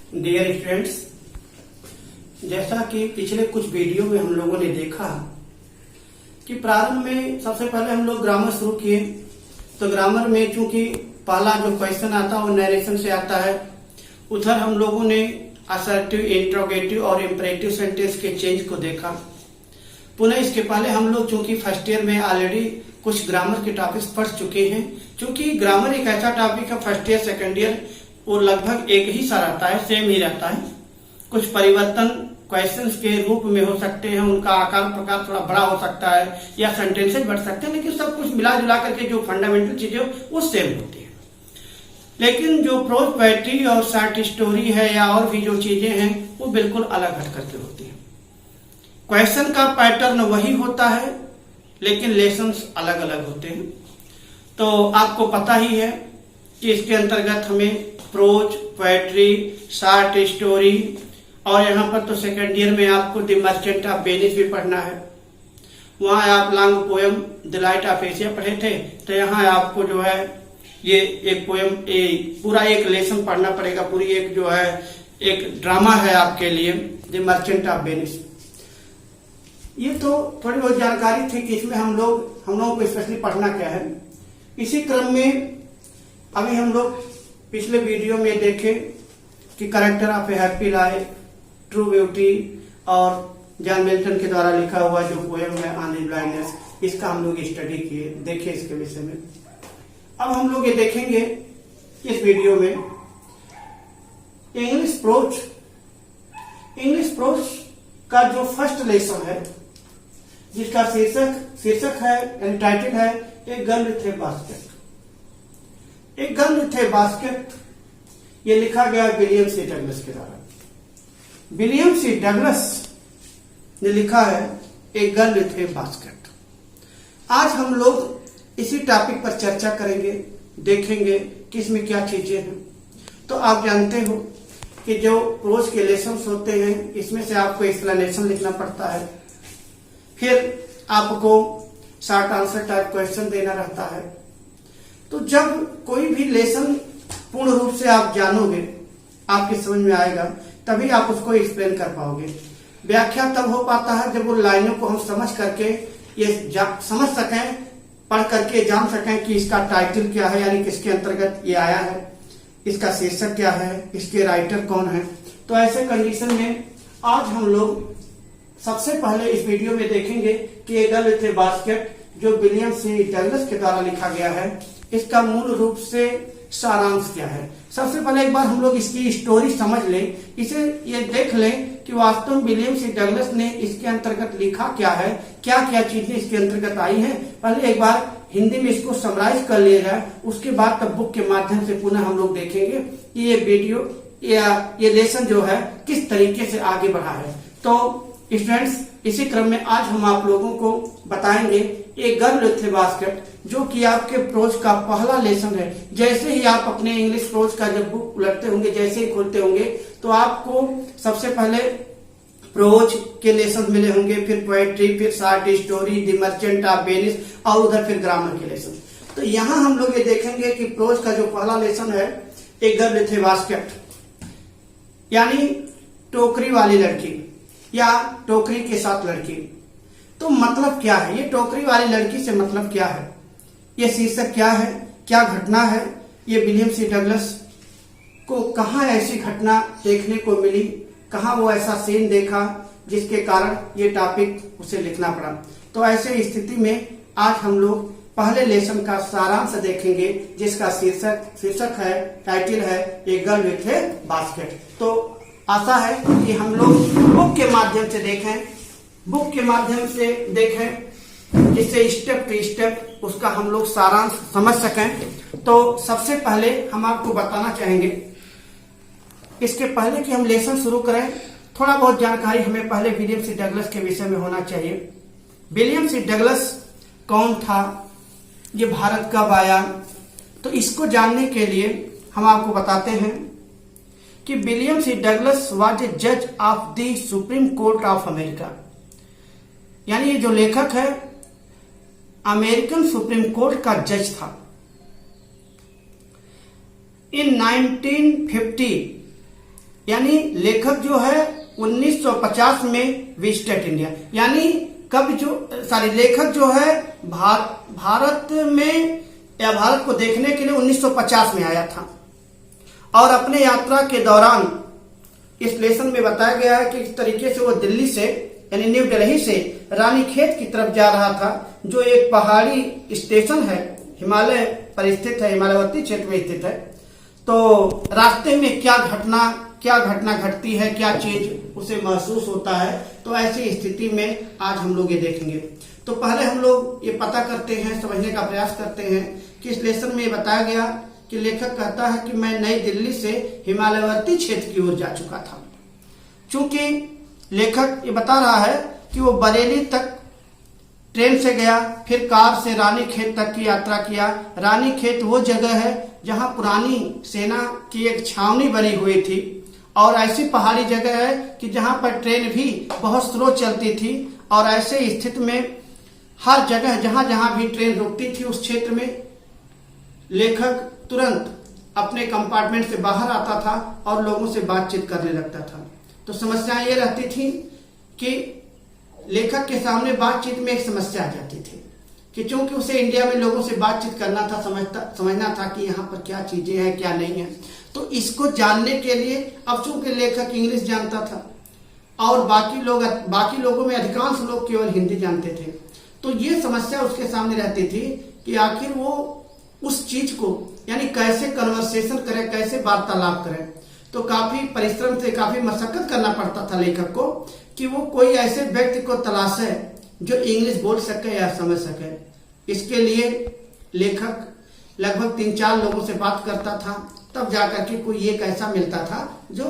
Dear students, जैसा कि पिछले कुछ वीडियो में हम लोगों ने देखा कि प्रारंभ में सबसे पहले हम लोग ग्रामर शुरू किए। तो ग्रामर में चूंकि पहला जो क्वेश्चन आता है वो नरेशन से आता है, उधर हम लोगों ने असर्टिव, इंट्रोगेटिव और इंपरेटिव सेंटेंस के चेंज को देखा। पुनः इसके पहले हम लोग चूंकि फर्स्ट ईयर में ऑलरेडी कुछ ग्रामर के टॉपिक्स पढ़ चुके हैं। चूंकि ग्रामर एक ऐसा टॉपिक है, फर्स्ट ईयर सेकेंड ईयर वो लगभग एक ही सा रहता है, सेम ही रहता है। कुछ परिवर्तन क्वेश्चंस के रूप में हो सकते हैं, उनका आकार प्रकार थोड़ा बड़ा हो सकता है या सेंटेंसेस बढ़ सकते हैं, लेकिन सब कुछ मिला जुला करके जो फंडामेंटल चीजें वो सेम होती है। लेकिन जो प्रोज पोएट्री और शॉर्ट स्टोरी है या और भी जो चीजें हैं वो बिल्कुल अलग हट करके होती है। क्वेश्चन का पैटर्न वही होता है लेकिन लेसन्स अलग अलग होते हैं। तो आपको पता ही है कि इसके अंतर्गत हमें प्रोज पोएट्री, शॉर्ट स्टोरी और यहाँ पर तो सेकेंड ईयर में आपको द मर्चेंट ऑफ वेनिस भी पढ़ना है। वहां आप long poem the light of Asia पढ़े थे, तो यहाँ आपको जो है ये एक पोएम पूरा एक लेसन पढ़ना पड़ेगा। पूरी एक जो है एक ड्रामा है आपके लिए, द मर्चेंट ऑफ वेनिस। ये तो थोड़ी बहुत जानकारी थी कि इसमें हम लोगों को स्पेशली पढ़ना क्या है। इसी क्रम में अभी हम लोग पिछले वीडियो में देखे कि character of A happy life, true beauty और जॉन मिल्टन के द्वारा लिखा हुआ जो पोएम है ऑन द ब्लाइंडनेस, इसका हम लोग स्टडी किए, देखे इसके विषय में। अब हम लोग ये देखेंगे इस वीडियो में इंग्लिश प्रोज का जो फर्स्ट लेसन है, जिसका शीर्षक है यानी टाइटल है a girl with A basket. A girl with A basket ये लिखा गया विलियम सी डगलस के द्वारा। विलियम सी डगलस ने लिखा है a girl with A basket. आज हम लोग इसी टॉपिक पर चर्चा करेंगे, देखेंगे कि इसमें क्या चीजें हैं। तो आप जानते हो कि जो प्रोज के लेसन्स होते हैं इसमें से आपको एक्सप्लेनेशन लिखना पड़ता है, फिर आपको शॉर्ट आंसर टाइप क्वेश्चन देना रहता है। तो जब कोई भी लेसन पूर्ण रूप से आप जानोगे, आपकी समझ में आएगा, तभी आप उसको एक्सप्लेन कर पाओगे। व्याख्या तब हो पाता है जब वो लाइनों को हम समझ करके ये समझ सकें, पढ़ करके जान सकें कि इसका टाइटल क्या है, यानी किसके अंतर्गत ये आया है, इसका शीर्षक क्या है, इसके राइटर कौन है। तो ऐसे कंडीशन में आज हम लोग सबसे पहले इस वीडियो में देखेंगे कि a girl with A basket जो विलियम सी डगलस के द्वारा लिखा गया है, इसका मूल रूप से सारांश क्या है। सबसे पहले एक बार हम लोग इसकी स्टोरी समझ लें, इसे ये देख लें कि वास्तव में विलियम सी डगलस ने इसके अंतर्गत लिखा क्या है, क्या क्या चीजें इसके अंतर्गत आई हैं। पहले एक बार हिंदी में इसको समराइज कर लिया जाए, उसके बाद तब बुक के माध्यम से पुनः हम लोग देखेंगे कि ये वीडियो या ये लेसन जो है किस तरीके से आगे बढ़ा है। तो स्टूडेंट्स, इसी क्रम में आज हम आप लोगों को बताएंगे a girl with A basket, जो कि आपके प्रोज का पहला लेसन है। जैसे ही आप अपने इंग्लिश प्रोज का जब बुक उलटते होंगे, जैसे ही खोलते होंगे, तो आपको सबसे पहले प्रोज के लेसन मिले होंगे, फिर पोएट्री, फिर short story, the merchant of Venice और उधर फिर ग्रामर के लेसन। तो यहाँ हम लोग ये देखेंगे कि प्रोज का जो पहला लेसन है a girl with A basket, यानी टोकरी वाली लड़की या टोकरी के साथ लड़की। तो मतलब क्या है, ये टोकरी वाली लड़की से मतलब क्या है, ये शीर्षक क्या है, क्या घटना है, ये विलियम सी डगलस को कहाँ ऐसी घटना देखने को मिली, कहाँ वो ऐसा सीन देखा जिसके कारण ये टॉपिक उसे लिखना पड़ा। तो ऐसे स्थिति में आज हम लोग पहले लेसन का सारांश देखेंगे, जिसका शीर्षक है, टाइटल है a girl with A basket. तो आशा है कि हम लोग बुक के माध्यम से देखें, जिससे स्टेप टू स्टेप उसका हम लोग सारांश समझ सकें। तो सबसे पहले हम आपको बताना चाहेंगे, इसके पहले कि हम लेसन शुरू करें, थोड़ा बहुत जानकारी हमें पहले विलियम सी डगलस के विषय में होना चाहिए। विलियम सी डगलस कौन था, ये भारत कब आया, तो इसको जानने के लिए हम आपको बताते हैं कि William C Douglas was a जज of the supreme court of America, यानी ये जो लेखक है अमेरिकन सुप्रीम कोर्ट का जज था। इन 1950 यानी लेखक जो है 1950 में विजिटेड इंडिया, यानी कब लेखक जो है भारत में या भारत को देखने के लिए 1950 में आया था। और अपने यात्रा के दौरान इस लेसन में बताया गया है कि इस तरीके से वो दिल्ली से यानी न्यू दिल्ली से रानीखेत की तरफ जा रहा था, जो एक पहाड़ी स्टेशन है, हिमालय पर स्थित है, हिमालयवर्ती क्षेत्र में स्थित है। तो रास्ते में क्या घटना घटती है, क्या चीज उसे महसूस होता है, तो ऐसी स्थिति में आज हम लोग ये देखेंगे। तो पहले हम लोग ये पता करते हैं, समझने का प्रयास करते हैं कि इस लेसन में बताया गया कि लेखक कहता है कि मैं नई दिल्ली से हिमालयवर्ती क्षेत्र की ओर जा चुका था। चूंकि लेखक ये बता रहा है कि वो बरेली तक ट्रेन से गया, फिर कार से रानीखेत तक की यात्रा किया। रानीखेत वो जगह है जहां पुरानी सेना की एक छावनी बनी हुई थी और ऐसी पहाड़ी जगह है कि जहां पर ट्रेन भी बहुत स्लो चलती थी। और ऐसे स्थिति में हर जगह जहां जहां भी ट्रेन रुकती थी उस क्षेत्र में लेखक तुरंत अपने कंपार्टमेंट से बाहर आता था और लोगों से बातचीत करने लगता था। तो समस्या ये रहती थी कि लेखक के सामने बातचीत में एक समस्या आ जाती थी कि चूंकि उसे इंडिया में लोगों से बातचीत करना था, समझना था कि यहाँ पर क्या चीजें हैं क्या नहीं है। तो इसको जानने के लिए अब चूंकि लेखक इंग्लिश जानता था और बाकी लोगों में अधिकांश लोग केवल हिंदी जानते थे, तो ये समस्या उसके सामने रहती थी कि आखिर वो उस चीज को यानी कैसे कन्वर्सेशन करे, कैसे वार्तालाप करे। तो काफी परिश्रम से, काफी मशक्कत करना पड़ता था लेखक को कि वो कोई ऐसे व्यक्ति को तलाशे जो इंग्लिश बोल सके या समझ सके। इसके लिए लेखक लगभग 3-4 लोगों से बात करता था, तब जाकर के कोई एक ऐसा मिलता था जो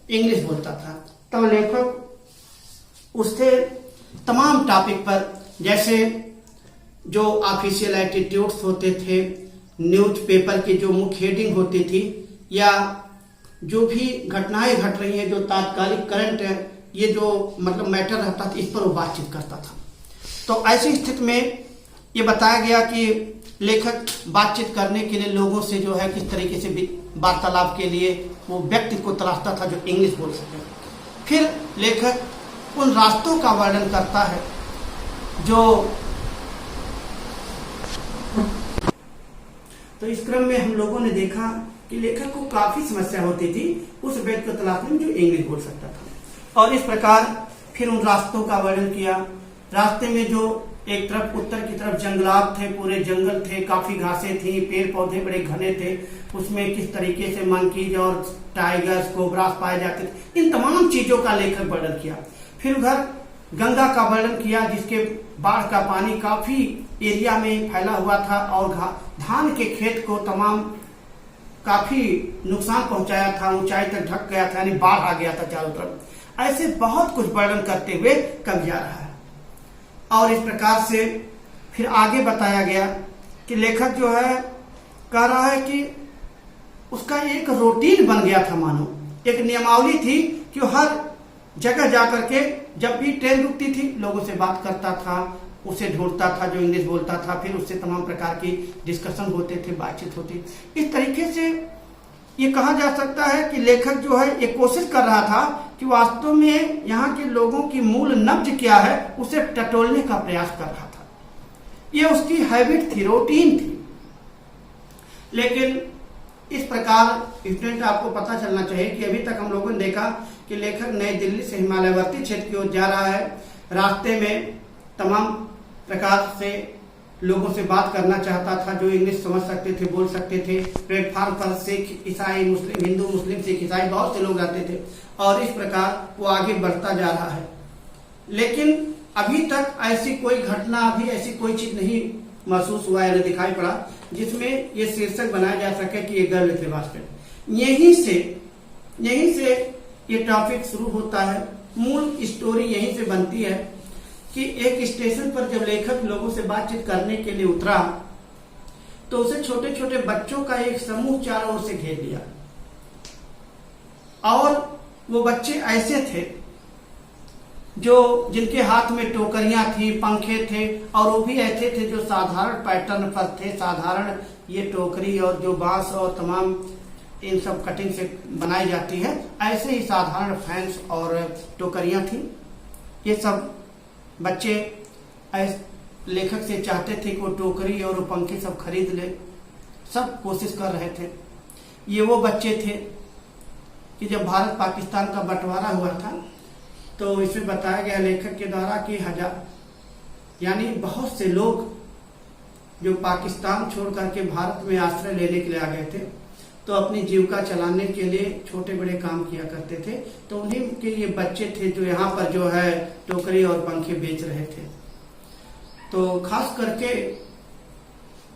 इंग्लिश बोलता था। तब लेखक उससे तमाम टॉपिक पर, जैसे जो ऑफिशियल एटीट्यूड्स होते थे, न्यूज़पेपर की जो मुख्य हेडिंग होती थी, या जो भी घटनाएं घट रही हैं, जो तात्कालिक करंट है, ये जो मतलब मैटर रहता था, इस पर वो बातचीत करता था। तो ऐसी स्थिति में ये बताया गया कि लेखक बातचीत करने के लिए लोगों से जो है किस तरीके से वार्तालाप के लिए वो व्यक्ति को तलाशता था जो इंग्लिश बोल सके। फिर लेखक उन रास्तों का वर्णन करता है जो, तो इस क्रम में हम लोगों ने देखा कि लेखक को काफी समस्या होती थी उस व्यक्ति को तलाशने में जो इंग्लिश बोल सकता था। और इस प्रकार फिर उन रास्तों का वर्णन किया। रास्ते में जो एक तरफ उत्तर की तरफ जंगलात थे, पूरे जंगल थे, काफी घासें थी, पेड़ पौधे बड़े घने थे, उसमें किस तरीके से मंकीज और टाइगर्स, कोबरास पाए जाते थे, इन तमाम चीजों का लेखक वर्णन किया। फिर उधर गंगा का वर्णन किया जिसके बाढ़ का पानी काफी एरिया में फैला हुआ था और धान के खेत को तमाम काफी नुकसान पहुंचाया था, ऊंचाई तक ढक गया था, यानी बाढ़ आ गया था चारों तरफ। ऐसे बहुत कुछ वर्णन करते हुए कब जा रहा है। और इस प्रकार से फिर आगे बताया गया कि लेखक जो है कह रहा है कि उसका एक रूटीन बन गया था, मानो एक नियमावली थी कि वो हर जगह जाकर के जब भी ट्रेन रुकती थी लोगों से बात करता था, उसे ढूंढता था जो इंग्लिश बोलता था, फिर उससे तमाम प्रकार की डिस्कशन होते थे, बातचीत होती। इस तरीके से ये कहा जा सकता है कि लेखक जो है ये कोशिश कर रहा था कि वास्तव में यहाँ के लोगों की मूल नब्ज क्या है उसे टटोलने का प्रयास कर रहा था। ये उसकी हैबिट थी, रूटीन थी। लेकिन इस प्रकार स्टूडेंट आपको पता चलना चाहिए कि अभी तक हम लोगों ने देखा कि लेखक नई दिल्ली से हिमालयवर्ती क्षेत्र की ओर जा रहा है। रास्ते में तमाम प्रकार से लोगों से बात करना चाहता था जो इंग्लिश समझ सकते थे, बोल सकते थे। प्लेटफार्म पर सिख, ईसाई, मुस्लिम, हिंदू, मुस्लिम, सिख, ईसाई बहुत से लोग रहते थे और इस प्रकार वो आगे बढ़ता जा रहा है। लेकिन अभी तक ऐसी कोई घटना, अभी ऐसी कोई चीज नहीं महसूस हुआ है, दिखाई पड़ा जिसमें ये शीर्षक बनाया जा सके कि ये गर्ल थे बास्केट। यहीं से ये टॉपिक शुरू होता है, मूल स्टोरी यहीं से बनती है कि एक स्टेशन पर जब लेखक लोगों से बातचीत करने के लिए उतरा तो उसे छोटे छोटे बच्चों का एक समूह चारों ओर से घेर लिया। और वो बच्चे ऐसे थे जो जिनके हाथ में टोकरियां थी, पंखे थे, और वो भी ऐसे थे जो साधारण पैटर्न पर थे, साधारण ये टोकरी और जो बांस और तमाम इन सब कटिंग से बनाई जाती है। ऐसे ही साधारण फैंस और टोकरियां थी। ये सब बच्चे लेखक से चाहते थे कि वो टोकरी और वो पंखे सब खरीद ले, सब कोशिश कर रहे थे। ये वो बच्चे थे कि जब भारत पाकिस्तान का बंटवारा हुआ था तो इसमें बताया गया लेखक के द्वारा कि यानी बहुत से लोग जो पाकिस्तान छोड़ करके भारत में आश्रय लेने के लिए आ गए थे, तो अपनी जीविका चलाने के लिए छोटे बड़े काम किया करते थे। तो उन्हीं के ये बच्चे थे जो यहाँ पर जो है टोकरी और पंखे बेच रहे थे। तो खास करके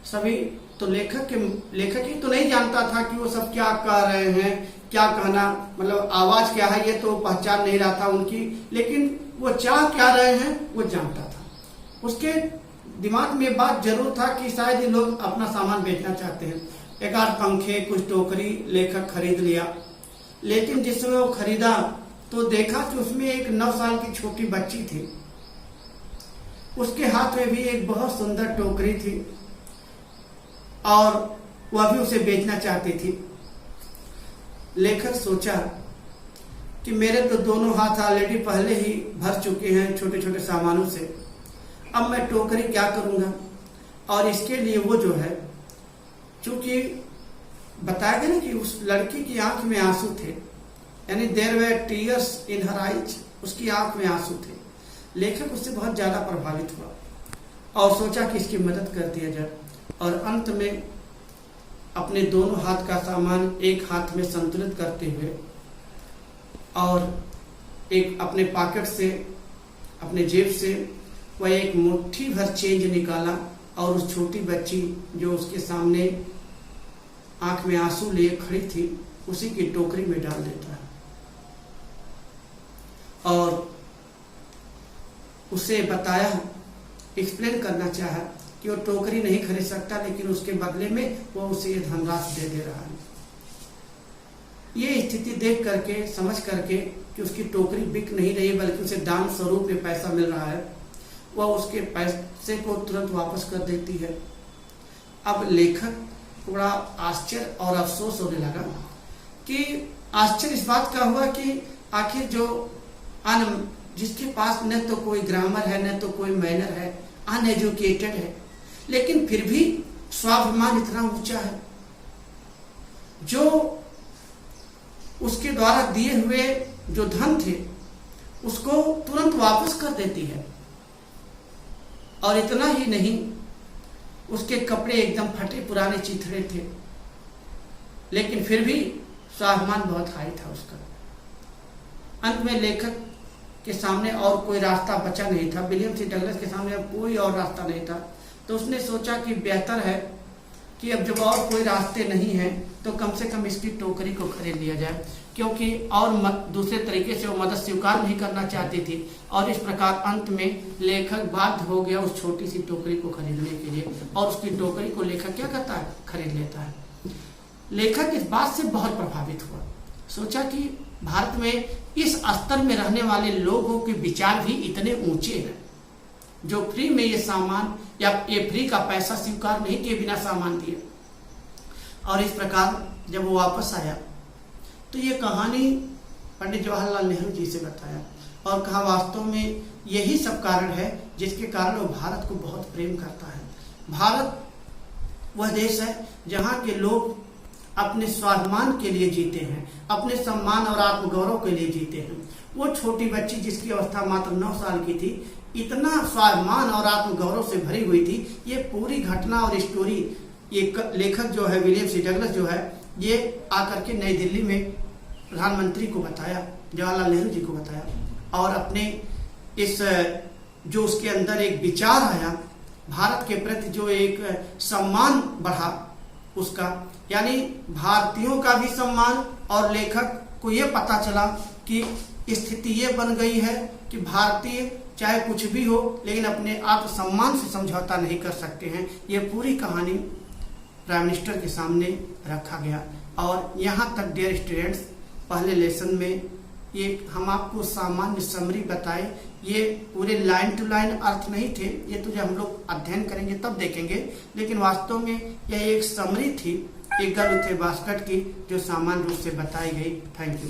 सभी तो लेखक ही तो नहीं जानता था कि वो सब क्या कह रहे हैं, क्या कहना मतलब आवाज क्या है, ये तो पहचान नहीं रहा था उनकी, लेकिन वो चाह क्या रहे हैं वो जानता था। उसके दिमाग में बात जरूर था कि शायद ये लोग अपना सामान बेचना चाहते हैं। एक आध पंखे, कुछ टोकरी लेखक खरीद लिया, लेकिन जिस समय वो खरीदा तो देखा कि उसमें एक 9 साल की छोटी बच्ची थी। उसके हाथ में भी एक बहुत सुंदर टोकरी थी और वह भी उसे बेचना चाहती थी। लेखक सोचा कि मेरे तो दोनों हाथ ऑलरेडी पहले ही भर चुके हैं छोटे छोटे सामानों से, अब मैं टोकरी क्या करूंगा। और इसके लिए वो जो है, चूंकि बताया गया ना कि उस लड़की की आंख में आंसू थे, यानी there were tears in her eyes, उसकी आंख में आंसू थे। लेखक उससे बहुत ज्यादा प्रभावित हुआ और सोचा कि इसकी मदद कर दिया जाए। और अंत में अपने दोनों हाथ का सामान एक हाथ में संतुलित करते हुए और एक अपने पॉकेट से, अपने जेब से वह एक मुट्ठी भर चेंज निकाला और उस छोटी बच्ची जो उसके सामने आंख में आंसू लिए खड़ी थी उसी की टोकरी में डाल देता है और उसे बताया, एक्सप्लेन करना चाहा कि वो टोकरी नहीं खरीद सकता, लेकिन उसके बदले में वो उसे ये धनराशि दे रहा है। ये स्थिति देख करके, समझ करके कि उसकी टोकरी बिक नहीं रही बल्कि उसे दान स्वरूप में पैसा मिल रहा है, वह उसके पैसे को तुरंत वापस कर देती है। अब लेखक को बड़ा आश्चर्य और अफसोस होने लगा कि आश्चर्य इस बात का हुआ कि आखिर जो जिसके पास न तो कोई ग्रामर है न तो कोई मैनर है, अनएजुकेटेड है, लेकिन फिर भी स्वाभिमान इतना ऊंचा है, जो उसके द्वारा दिए हुए जो धन थे उसको तुरंत वापस कर देती है। और इतना ही नहीं, उसके कपड़े एकदम फटे पुराने चिथड़े थे, लेकिन फिर भी स्वाभिमान बहुत हाई था उसका। अंत में लेखक के सामने और कोई रास्ता बचा नहीं था, विलियम सी डगलस के सामने अब कोई और रास्ता नहीं था। तो उसने सोचा कि बेहतर है कि अब जब और कोई रास्ते नहीं है तो कम से कम इसकी टोकरी को खरीद लिया जाए, क्योंकि और दूसरे तरीके से वो मदद स्वीकार नहीं करना चाहती थी। और इस प्रकार अंत में लेखक बाध्य हो गया उस छोटी सी टोकरी को खरीदने के लिए, और उसकी टोकरी को लेखक क्या करता है, खरीद लेता है। लेखक इस बात से बहुत प्रभावित हुआ, सोचा कि भारत में इस स्तर में रहने वाले लोगों के विचार भी इतने ऊंचे हैं जो फ्री में ये सामान या ये फ्री का पैसा स्वीकार नहीं किए बिना सामान दिए। और इस प्रकार जब वो वापस आया तो ये कहानी पंडित जवाहरलाल नेहरू जी से बताया और कहा वास्तव में यही सब कारण है जिसके कारण वो भारत को बहुत प्रेम करता है। भारत वह देश है जहाँ के लोग अपने स्वाभिमान के लिए जीते हैं, अपने सम्मान और आत्मगौरव के लिए जीते हैं। वो छोटी बच्ची जिसकी अवस्था मात्र 9 साल की थी, इतना स्वाभिमान और आत्मगौरव से भरी हुई थी। ये पूरी घटना और स्टोरी ये लेखक जो है विलियम सी डगलस जो है, ये आकर के नई दिल्ली में प्रधानमंत्री को बताया, जवाहरलाल नेहरू जी को बताया और अपने इस जो उसके अंदर एक विचार आया भारत के प्रति, जो एक सम्मान बढ़ा उसका, यानी भारतीयों का भी सम्मान, और लेखक को ये पता चला कि स्थिति ये बन गई है कि भारतीय चाहे कुछ भी हो लेकिन अपने आत्मसम्मान से समझौता नहीं कर सकते हैं। ये पूरी कहानी प्राइम मिनिस्टर के सामने रखा गया। और यहाँ तक डियर स्टूडेंट्स, पहले लेसन में ये हम आपको सामान्य समरी बताए, ये पूरे लाइन टू लाइन अर्थ नहीं थे, ये तो जब हम लोग अध्ययन करेंगे तब देखेंगे, लेकिन वास्तव में यह एक समरी थी एक गर्ल थे बास्केट की जो सामान्य रूप से बताई गई। Thank you.